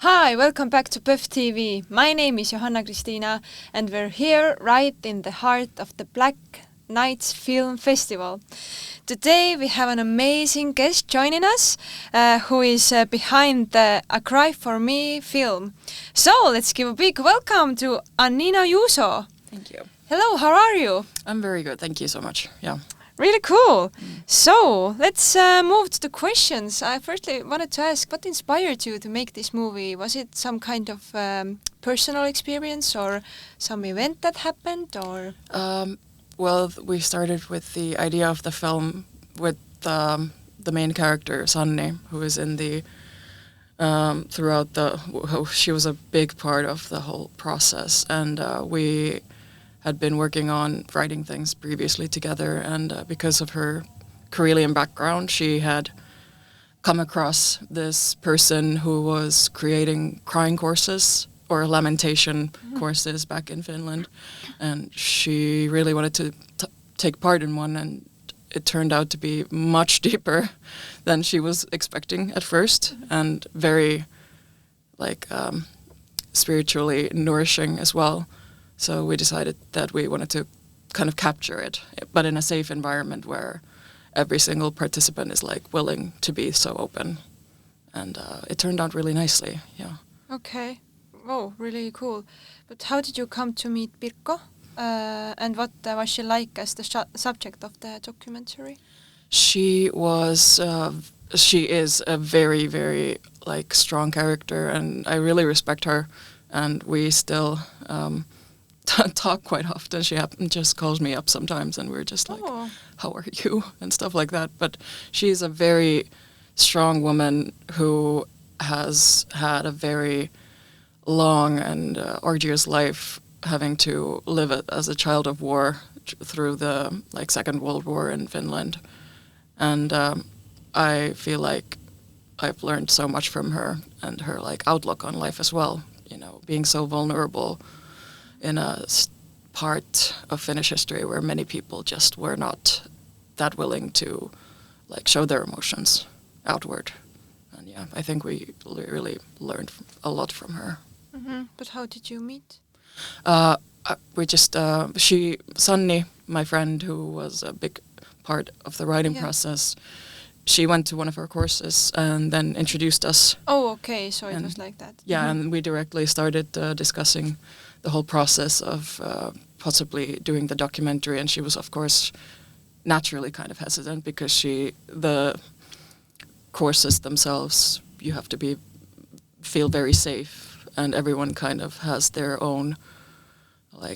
Hi, welcome back to PÖFF TV. My name is Johanna Kristina and we're here right in the heart of the Black Nights Film Festival. Today we have an amazing guest joining us who is behind the A Cry for Me film. So let's give a big welcome to Annina Juuso. Thank you. Hello, how are you? I'm very good, thank you so much. Yeah. Really cool. So let's move to the questions. I firstly wanted to ask, what inspired you to make this movie? Was it some kind of personal experience or some event that happened, or? Well, we started with the idea of the film with the main character, Sanni, who is in the throughout the. She was a big part of the whole process, and we had been working on writing things previously together, and because of her Karelian background, she had come across this person who was creating crying courses or lamentation courses back in Finland, and she really wanted to take part in one, and it turned out to be much deeper than she was expecting at first, and very spiritually nourishing as well. So we decided that we wanted to kind of capture it, but in a safe environment where every single participant is willing to be so open. And it turned out really nicely, yeah. Okay. Oh, really cool. But how did you come to meet Pirkko? And what was she like as the subject of the documentary? She is a very, very strong character, and I really respect her. And we still talk quite often. She just calls me up sometimes, and we're just how are you? And stuff like that. But she's a very strong woman who has had a very long and arduous life, having to live it as a child of war through the Second World War in Finland. And I feel like I've learned so much from her and her outlook on life as well. You know, being so vulnerable in a part of Finnish history where many people just were not that willing to show their emotions outward. And yeah, I think we really learned a lot from her. Mm-hmm. But how did you meet? Sanni, my friend, who was a big part of the writing process, she went to one of our courses and then introduced us. Oh, okay, so it was like that. Yeah, and we directly started discussing the whole process of possibly doing the documentary, and she was, of course, naturally kind of hesitant because the courses themselves, you have to feel very safe, and everyone kind of has their own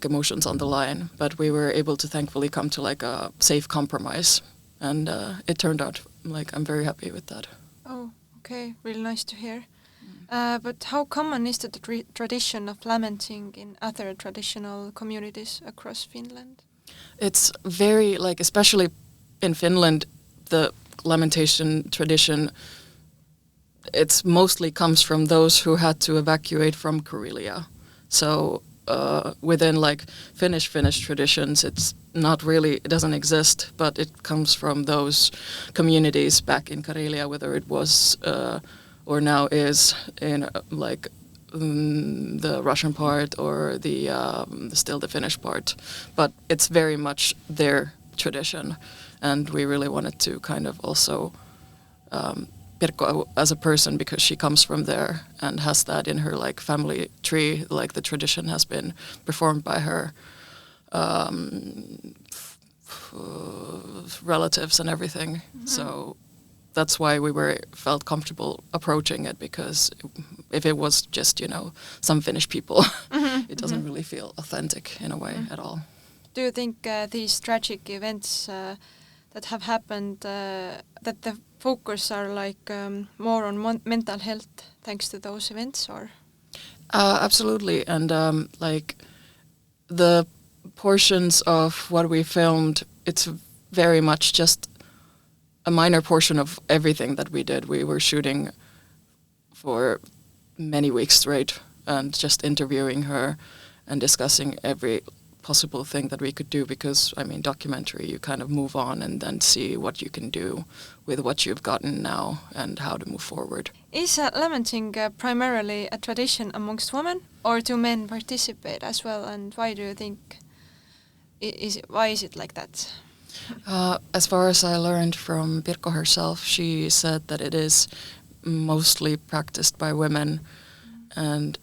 emotions on the line. But we were able to thankfully come to a safe compromise, and it turned out I'm very happy with that. Oh, okay, really nice to hear. But how common is the tradition of lamenting in other traditional communities across Finland? It's very, especially in Finland, the lamentation tradition, it's mostly comes from those who had to evacuate from Karelia. So within Finnish traditions, it's not really, it doesn't exist, but it comes from those communities back in Karelia, whether it was or now is in the Russian part or still the Finnish part. But it's very much their tradition, and we really wanted to kind of also Pirkko as a person, because she comes from there and has that in her family tree, the tradition has been performed by her relatives and everything. Mm-hmm. So that's why we felt comfortable approaching it, because if it was just, some Finnish people, it doesn't really feel authentic in a way at all. Do you think these tragic events that have happened, that the focus are more on mental health thanks to those events, or? Absolutely, and the portions of what we filmed, it's very much just a minor portion of everything that we did. We were shooting for many weeks straight and just interviewing her and discussing every possible thing that we could do, because I mean, documentary, you kind of move on and then see what you can do with what you've gotten now and how to move forward. Is lamenting primarily a tradition amongst women, or do men participate as well, and why do you think why is it like that? As far as I learned from Pirkko herself, she said that it is mostly practiced by women, and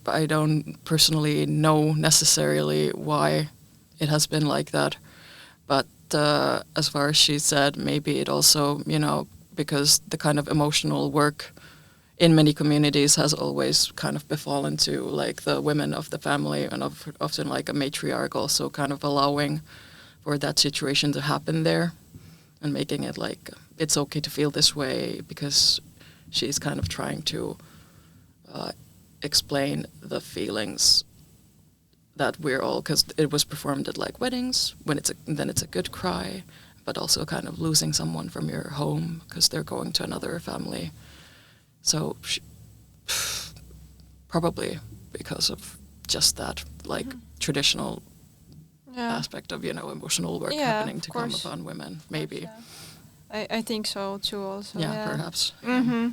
I don't personally know necessarily why it has been like that, but as far as she said, maybe it also, you know, because the kind of emotional work in many communities has always kind of befallen to like the women of the family, and often like a matriarch, also kind of allowing for that situation to happen there and making it like it's okay to feel this way, because she's kind of trying to explain the feelings that we're all, because it was performed at like weddings, when then it's a good cry, but also kind of losing someone from your home because they're going to another family. So probably because of just that like traditional aspect of, you know, emotional work happening to come upon women, maybe. I think so too also. Yeah, perhaps. Mm-hmm.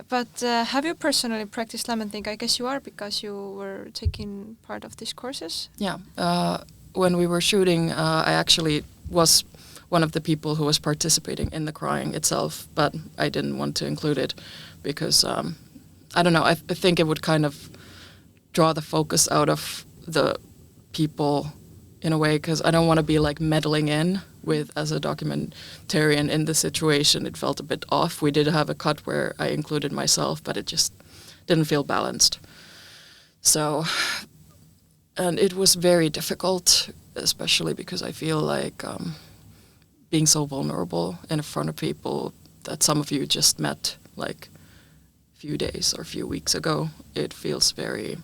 But have you personally practiced lamenting? I guess you are, because you were taking part of these courses. Yeah. When we were shooting, I actually was one of the people who was participating in the crying itself, but I didn't want to include it because, I don't know, I think it would kind of draw the focus out of the people in a way, because I don't want to be like meddling in with, as a documentarian in the situation. It felt a bit off. We did have a cut where I included myself, but it just didn't feel balanced. So, and it was very difficult, especially because I feel like being so vulnerable in front of people that some of you just met like a few days or a few weeks ago, it feels very,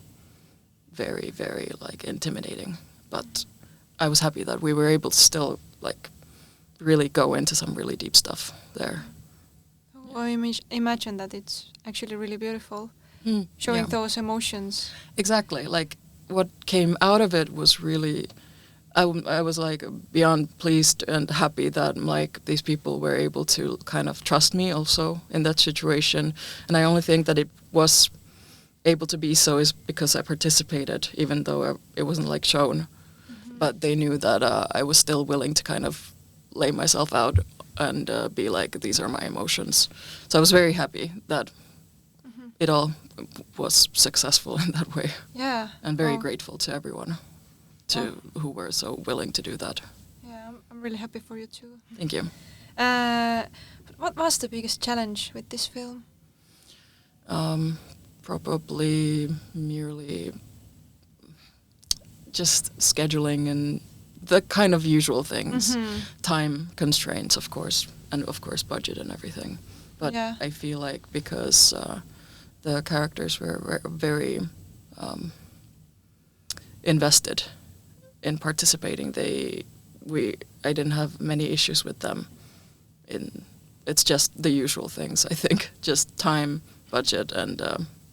very, very like intimidating. But I was happy that we were able to still like really go into some really deep stuff there. Well, imagine that it's actually really beautiful, showing those emotions. Exactly. Like what came out of it was really, I was like beyond pleased and happy that like these people were able to kind of trust me also in that situation. And I only think that it was able to be so is because I participated, even though it wasn't like shown. But they knew that I was still willing to kind of lay myself out and be like, these are my emotions. So I was very happy that it all was successful in that way. Yeah. And very grateful to everyone who were so willing to do that. Yeah, I'm really happy for you too. Thank you. What was the biggest challenge with this film? Probably merely just scheduling and the kind of usual things. Time constraints, of course, and of course budget and everything. But I feel like because the characters were very invested in participating, I didn't have many issues with them. It's just the usual things, I think, just time, budget, and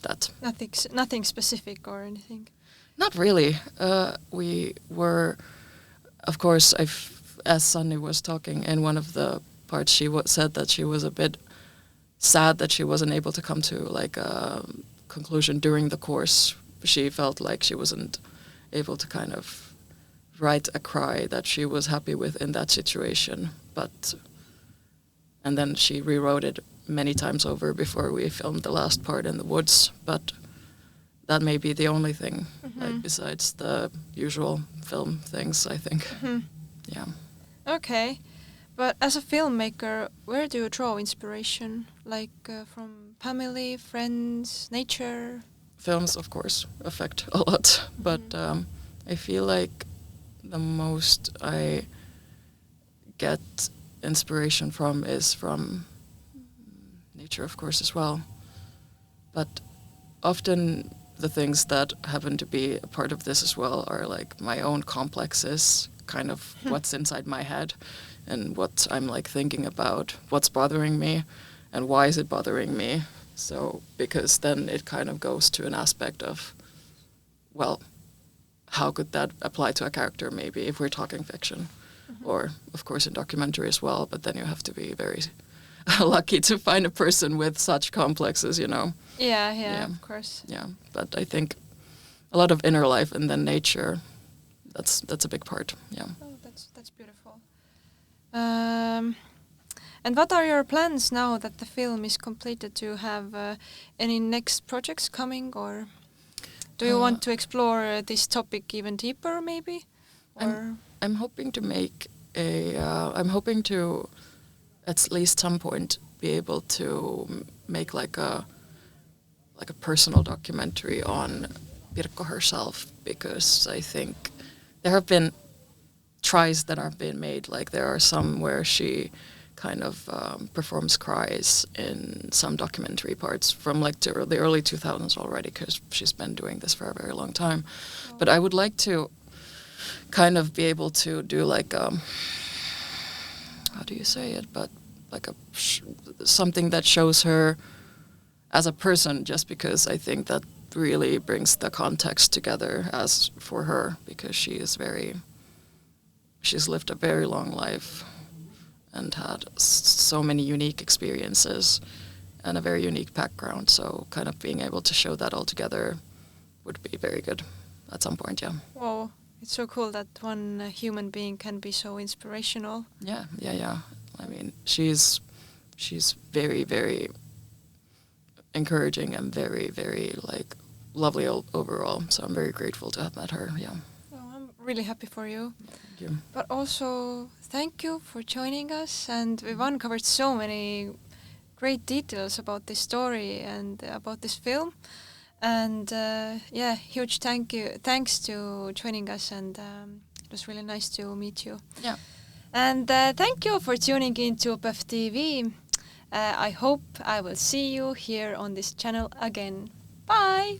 that. Nothing specific or anything. Not really. We were, of course, as Sunny was talking in one of the parts, she said that she was a bit sad that she wasn't able to come to like a conclusion during the course. She felt like she wasn't able to kind of write a cry that she was happy with in that situation. And then she rewrote it many times over before we filmed the last part in the woods. But that may be the only thing, like besides the usual film things, I think. Yeah. Okay. But as a filmmaker, where do you draw inspiration? Like from family, friends, nature? Films, of course, affect a lot. But I feel like the most I get inspiration from is from nature, of course, as well. But often the things that happen to be a part of this as well are like my own complexes, kind of what's inside my head and what I'm like thinking about, what's bothering me and why is it bothering me. So because then it kind of goes to an aspect of, well, how could that apply to a character maybe if we're talking fiction, or of course in documentary as well. But then you have to be very lucky to find a person with such complexes, you know. Yeah, of course. Yeah, but I think a lot of inner life and then nature, that's a big part. Yeah. Oh, that's beautiful. And what are your plans now that the film is completed? Do you have any next projects coming, or do you want to explore this topic even deeper, maybe? Or I'm hoping to make I'm hoping to at least some point be able to make like a personal documentary on Pirkko herself, because I think there have been tries that have been made. Like there are some where she kind of performs cries in some documentary parts from like the early 2000s already, because she's been doing this for a very long time. Oh. But I would like to kind of be able to do like how do you say it, but like something that shows her as a person, just because I think that really brings the context together as for her, because she's lived a very long life and had so many unique experiences and a very unique background. So kind of being able to show that all together would be very good at some point, yeah. Wow, it's so cool that one human being can be so inspirational. Yeah. I mean, she's very, very encouraging and very, very like lovely overall. So I'm very grateful to have met her, yeah. Oh, I'm really happy for you. Thank you. But also, thank you for joining us, and we've uncovered so many great details about this story and about this film. And huge thanks to joining us, and it was really nice to meet you. Yeah. And thank you for tuning in to PÖFF TV. I hope I will see you here on this channel again. Bye!